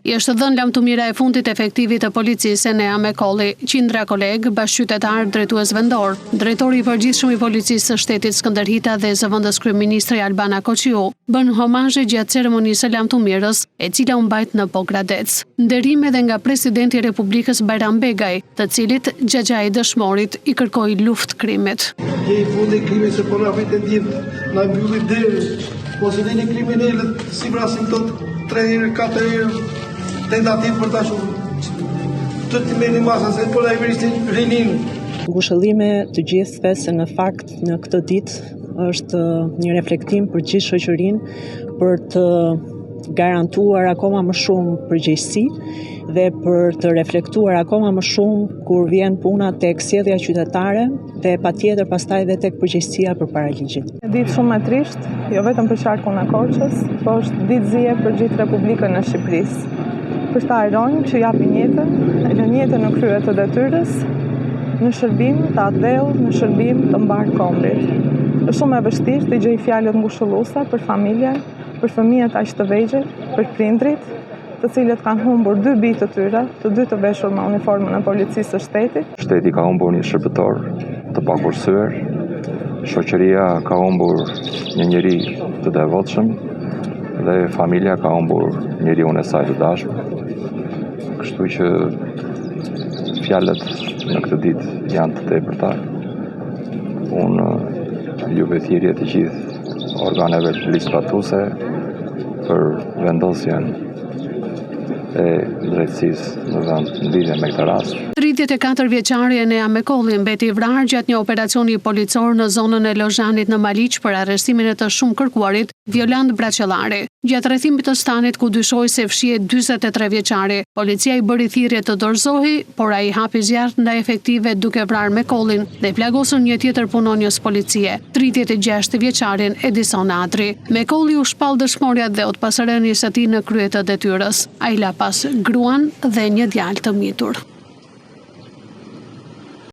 I është dhënë lamtumira e fundit efektivit të policisë Enea Mekolli, qindra kolegë, bashkëqytetar, drejtues vendor, drejtori i përgjithshëm i policisë së shtetit Skënderhita dhe zëvendës kryeministri Albana Koqiu, bën homazhe gjatë ceremonisë së lamtumirës, e cila u mbajt në Pogradec. Nderim edhe nga presidenti i Republikës Bajram Begaj, të cilit xhaxhai dëshmorit i kërkoi luftë krimit. Je i fundi krimit se po na vjen ditë, na mbylli derë. Po se dini kriminalët si vrasin këto 3 herë, 4 herë tentativë për ta shumë. Të merrni masa se po na i vrisin rinin. Ngushëllime të gjithëve se në fakt në këtë ditë është një reflektim për gjithë shoqërinë për të garantuar akoma më shumë përgjegjësi dhe për të reflektuar akoma më shumë kur vjen puna tek sjellja qytetare dhe patjetër pastaj edhe tek përgjegjësia përpara ligjit. Ditë shumë e trisht, jo vetëm për qarkun e Korçës, por është ditë zije për gjithë Republikën e Shqipërisë. Për ta heronj që japin jetën, e lën jetën në krye të detyrës, në shërbim të atdhell, në shërbim të mbar kombit. Është shumë e vështirë të gjej fjalët ngushëlluese për familjen, për fëmijët aq të vegjël, për prindrit, të cilët kanë humbur 2 bijtë të tyre, të 2 të veshur me uniformën e policisë së shtetit. Shteti ka humbur një shërbëtor të pakurësyer, shoqëria ka humbur një njeri të devotshëm dhe familja ka humbur njeriun e saj të dashur. Kështu që fjalët në këtë ditë janë të tepërta. Unë juve thirrje të gjithë organeve përmirësuese për vendosjen e drejtësisë në vend në lidhje me këtë rast. 34 vjeçari Enea Mekolli mbeti i vrarë gjatë një operacioni policor në zonën e Lozhanit në Maliq për arrestimin e të shumë kërkuarit Violant Braçellari. Gjatë rrethimit të stanit ku dyshoi se fshihet 43 vjeçari, policia i bëri thirrje të dorëzohej, por ai hapi zjarr ndaj efektive duke vrarë Mekollin dhe plagosur një tjetër punonjës policie, 36 vjeçarin Edison Adri. Mekolli u shpall dëshmorja dhe pasërënies së tij në krye të detyrës. Ai la pas gruan dhe një djalë të mitur.